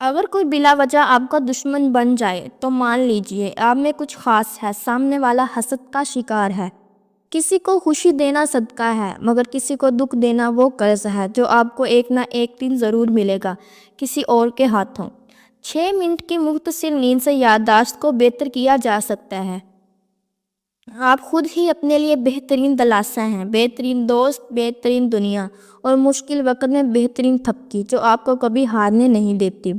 اگر کوئی بلا وجہ آپ کا دشمن بن جائے تو مان لیجئے آپ میں کچھ خاص ہے، سامنے والا حسد کا شکار ہے۔ کسی کو خوشی دینا صدقہ ہے، مگر کسی کو دکھ دینا وہ قرض ہے جو آپ کو ایک نہ ایک دن ضرور ملے گا کسی اور کے ہاتھوں۔ 6 منٹ کی مختصر نیند سے یادداشت کو بہتر کیا جا سکتا ہے۔ آپ خود ہی اپنے لیے بہترین دلاسا ہیں، بہترین دوست، بہترین دنیا، اور مشکل وقت میں بہترین تھپکی جو آپ کو کبھی ہارنے نہیں دیتی۔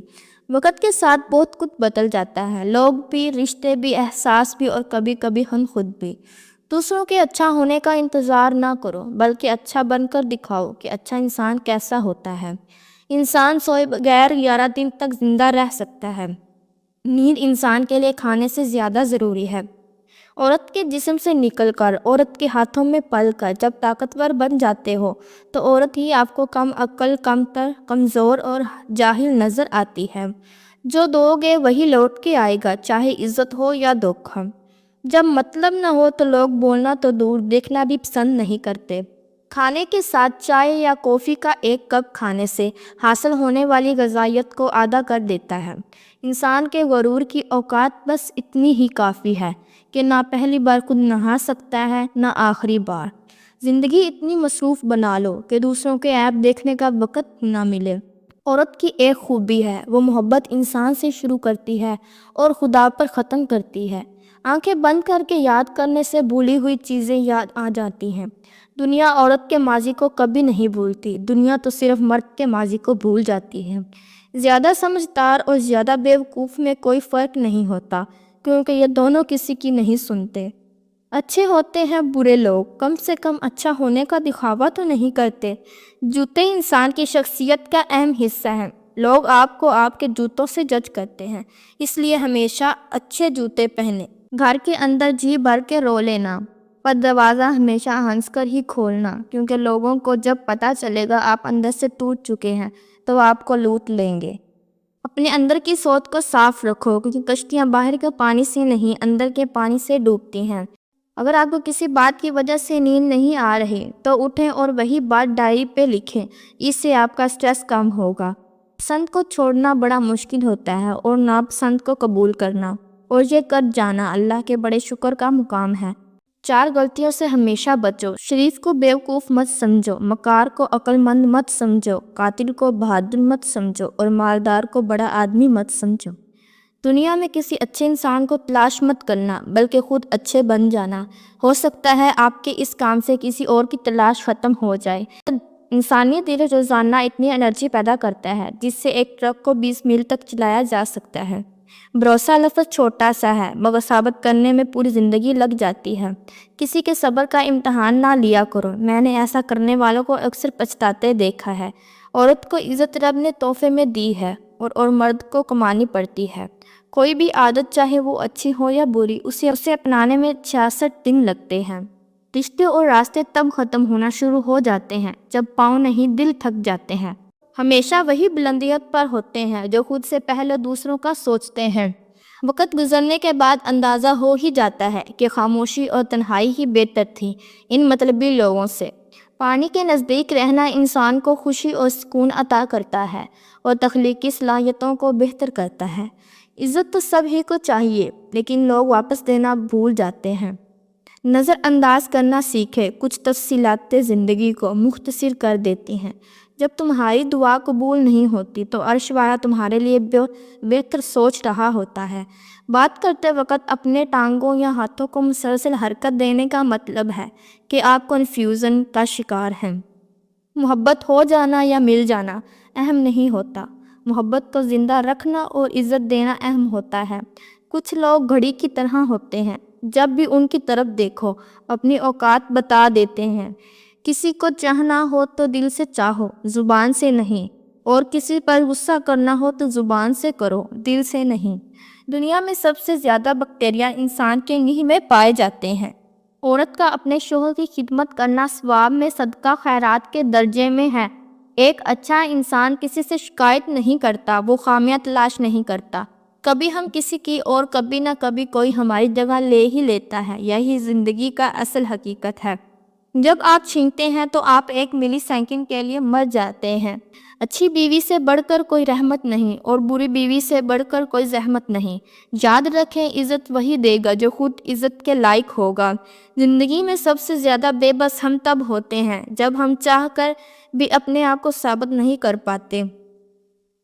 وقت کے ساتھ بہت کچھ بدل جاتا ہے، لوگ بھی، رشتے بھی، احساس بھی، اور کبھی کبھی ہم خود بھی۔ دوسروں کے اچھا ہونے کا انتظار نہ کرو، بلکہ اچھا بن کر دکھاؤ کہ اچھا انسان کیسا ہوتا ہے۔ انسان سوئے بغیر 11 دن تک زندہ رہ سکتا ہے۔ نیند انسان کے لیے کھانے سے زیادہ ضروری ہے۔ عورت کے جسم سے نکل کر عورت کے ہاتھوں میں پل کر جب طاقتور بن جاتے ہو تو عورت ہی آپ کو کم عقل، کمتر، کمزور اور جاہل نظر آتی ہے۔ جو دو گے وہی لوٹ کے آئے گا، چاہے عزت ہو یا دھوکہ۔ جب مطلب نہ ہو تو لوگ بولنا تو دور دیکھنا بھی پسند نہیں کرتے۔ کھانے کے ساتھ چائے یا کافی کا ایک کپ کھانے سے حاصل ہونے والی غذائیت کو آدھا کر دیتا ہے۔ انسان کے غرور کی اوقات بس اتنی ہی کافی ہے کہ نہ پہلی بار خود نہا سکتا ہے نہ آخری بار۔ زندگی اتنی مصروف بنا لو کہ دوسروں کے عیب دیکھنے کا وقت نہ ملے۔ عورت کی ایک خوبی ہے، وہ محبت انسان سے شروع کرتی ہے اور خدا پر ختم کرتی ہے۔ آنکھیں بند کر کے یاد کرنے سے بھولی ہوئی چیزیں یاد آ جاتی ہیں۔ دنیا عورت کے ماضی کو کبھی نہیں بھولتی، دنیا تو صرف مرد کے ماضی کو بھول جاتی ہے۔ زیادہ سمجھدار اور زیادہ بیوقوف میں کوئی فرق نہیں ہوتا، کیونکہ یہ دونوں کسی کی نہیں سنتے۔ اچھے ہوتے ہیں برے لوگ، کم سے کم اچھا ہونے کا دکھاوا تو نہیں کرتے۔ جوتے انسان کی شخصیت کا اہم حصہ ہیں۔ لوگ آپ کو آپ کے جوتوں سے جج کرتے ہیں، اس لیے ہمیشہ اچھے جوتے پہنیں۔ گھر کے اندر جی بھر کے رو لینا، پر دروازہ ہمیشہ ہنس کر ہی کھولنا، کیونکہ لوگوں کو جب پتہ چلے گا آپ اندر سے ٹوٹ چکے ہیں تو آپ کو لوٹ لیں گے۔ اپنے اندر کی سوچ کو صاف رکھو، کیونکہ کشتیاں باہر کے پانی سے نہیں اندر کے پانی سے ڈوبتی ہیں۔ اگر آپ کو کسی بات کی وجہ سے نیند نہیں آ رہی تو اٹھیں اور وہی بات ڈائری پہ لکھیں، اس سے آپ کا سٹریس کم ہوگا۔ پسند کو چھوڑنا بڑا مشکل ہوتا ہے اور ناپسند کو قبول کرنا، اور یہ کر جانا اللہ کے بڑے شکر کا مقام ہے۔ 4 غلطیوں سے ہمیشہ بچو۔ شریف کو بیوقوف مت سمجھو، مکار کو عقل مند مت سمجھو، قاتل کو بہادر مت سمجھو، اور مالدار کو بڑا آدمی مت سمجھو۔ دنیا میں کسی اچھے انسان کو تلاش مت کرنا، بلکہ خود اچھے بن جانا۔ ہو سکتا ہے آپ کے اس کام سے کسی اور کی تلاش ختم ہو جائے۔ انسانی دل روزانہ اتنی انرجی پیدا کرتا ہے جس سے ایک ٹرک کو 20 میل تک چلایا جا سکتا ہے۔ بھروسہ لفظ چھوٹا سا ہے، مگر ثابت کرنے میں پوری زندگی لگ جاتی ہے۔ کسی کے صبر کا امتحان نہ لیا کرو، میں نے ایسا کرنے والوں کو اکثر پچھتاتے دیکھا ہے۔ عورت کو عزت رب نے تحفے میں دی ہے اور مرد کو کمانی پڑتی ہے۔ کوئی بھی عادت چاہے وہ اچھی ہو یا بری، اسے اپنانے میں 66 دن لگتے ہیں۔ رشتے اور راستے تب ختم ہونا شروع ہو جاتے ہیں جب پاؤں نہیں دل تھک جاتے ہیں۔ ہمیشہ وہی بلندیت پر ہوتے ہیں جو خود سے پہلے دوسروں کا سوچتے ہیں۔ وقت گزرنے کے بعد اندازہ ہو ہی جاتا ہے کہ خاموشی اور تنہائی ہی بہتر تھی ان مطلبی لوگوں سے۔ پانی کے نزدیک رہنا انسان کو خوشی اور سکون عطا کرتا ہے اور تخلیقی صلاحیتوں کو بہتر کرتا ہے۔ عزت تو سب ہی کو چاہیے، لیکن لوگ واپس دینا بھول جاتے ہیں۔ نظر انداز کرنا سیکھے، کچھ تفصیلات زندگی کو مختصر کر دیتی ہیں۔ جب تمہاری دعا قبول نہیں ہوتی تو عرش والا تمہارے لیے بہتر سوچ رہا ہوتا ہے۔ بات کرتے وقت اپنے ٹانگوں یا ہاتھوں کو مسلسل حرکت دینے کا مطلب ہے کہ آپ کنفیوژن کا شکار ہیں۔ محبت ہو جانا یا مل جانا اہم نہیں ہوتا، محبت کو زندہ رکھنا اور عزت دینا اہم ہوتا ہے۔ کچھ لوگ گھڑی کی طرح ہوتے ہیں، جب بھی ان کی طرف دیکھو اپنی اوقات بتا دیتے ہیں۔ کسی کو چاہنا ہو تو دل سے چاہو، زبان سے نہیں، اور کسی پر غصہ کرنا ہو تو زبان سے کرو، دل سے نہیں۔ دنیا میں سب سے زیادہ بیکٹیریا انسان کے منہ میں پائے جاتے ہیں۔ عورت کا اپنے شوہر کی خدمت کرنا ثواب میں صدقہ خیرات کے درجے میں ہے۔ ایک اچھا انسان کسی سے شکایت نہیں کرتا، وہ خامیاں تلاش نہیں کرتا۔ کبھی ہم کسی کی اور کبھی نہ کبھی کوئی ہماری جگہ لے ہی لیتا ہے، یہی زندگی کا اصل حقیقت ہے۔ جب آپ چھینکتے ہیں تو آپ 1 ملی سیکنڈ کے لیے مر جاتے ہیں۔ اچھی بیوی سے بڑھ کر کوئی رحمت نہیں اور بری بیوی سے بڑھ کر کوئی زحمت نہیں۔ یاد رکھیں، عزت وہی دے گا جو خود عزت کے لائق ہوگا۔ زندگی میں سب سے زیادہ بے بس ہم تب ہوتے ہیں جب ہم چاہ کر بھی اپنے آپ کو ثابت نہیں کر پاتے۔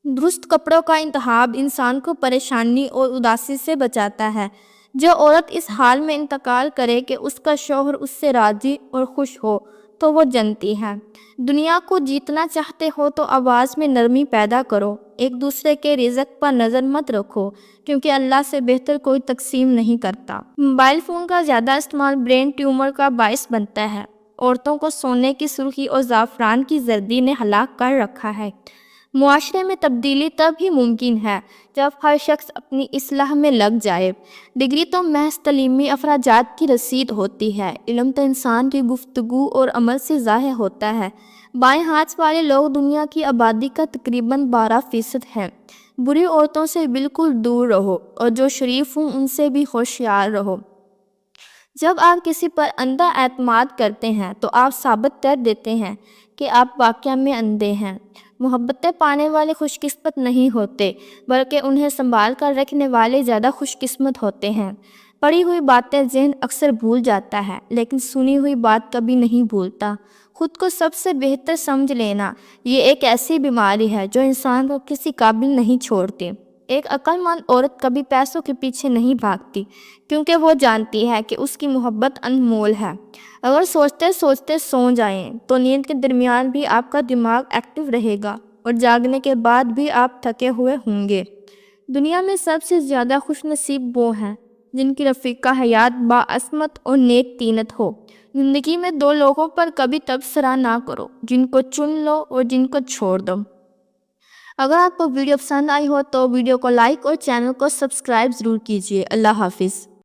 درست کپڑوں کا انتخاب انسان کو پریشانی اور اداسی سے بچاتا ہے۔ جو عورت اس حال میں انتقال کرے کہ اس کا شوہر اس سے راضی اور خوش ہو تو وہ جنتی ہے۔ دنیا کو جیتنا چاہتے ہو تو آواز میں نرمی پیدا کرو۔ ایک دوسرے کے رزق پر نظر مت رکھو، کیونکہ اللہ سے بہتر کوئی تقسیم نہیں کرتا۔ موبائل فون کا زیادہ استعمال برین ٹیومر کا باعث بنتا ہے۔ عورتوں کو سونے کی سرخی اور زعفران کی زردی نے ہلاک کر رکھا ہے۔ معاشرے میں تبدیلی تب ہی ممکن ہے جب ہر شخص اپنی اصلاح میں لگ جائے۔ ڈگری تو محض تعلیمی اخراجات کی رسید ہوتی ہے، علم تو انسان کی گفتگو اور عمل سے ظاہر ہوتا ہے۔ بائیں ہاتھ والے لوگ دنیا کی آبادی کا تقریباً 12% ہیں۔ بری عورتوں سے بالکل دور رہو اور جو شریف ہوں ان سے بھی ہوشیار رہو۔ جب آپ کسی پر اندھا اعتماد کرتے ہیں تو آپ ثابت کر دیتے ہیں کہ آپ واقعہ میں اندھے ہیں۔ محبتیں پانے والے خوش قسمت نہیں ہوتے، بلکہ انہیں سنبھال کر رکھنے والے زیادہ خوش قسمت ہوتے ہیں۔ پڑھی ہوئی باتیں ذہن اکثر بھول جاتا ہے، لیکن سنی ہوئی بات کبھی نہیں بھولتا۔ خود کو سب سے بہتر سمجھ لینا یہ ایک ایسی بیماری ہے جو انسان کو کسی قابل نہیں چھوڑتی۔ ایک عقل مند عورت کبھی پیسوں کے پیچھے نہیں بھاگتی، کیونکہ وہ جانتی ہے کہ اس کی محبت انمول ہے۔ اگر سوچتے سوچتے سو جائیں تو نیند کے درمیان بھی آپ کا دماغ ایکٹیو رہے گا اور جاگنے کے بعد بھی آپ تھکے ہوئے ہوں گے۔ دنیا میں سب سے زیادہ خوش نصیب وہ ہیں جن کی رفیقہ حیات باعصمت اور نیک طینت ہو۔ زندگی میں دو لوگوں پر کبھی تبصرہ نہ کرو، جن کو چن لو اور جن کو چھوڑ دو۔ اگر آپ کو ویڈیو پسند آئی ہو تو ویڈیو کو لائک اور چینل کو سبسکرائب ضرور کیجیے۔ اللہ حافظ۔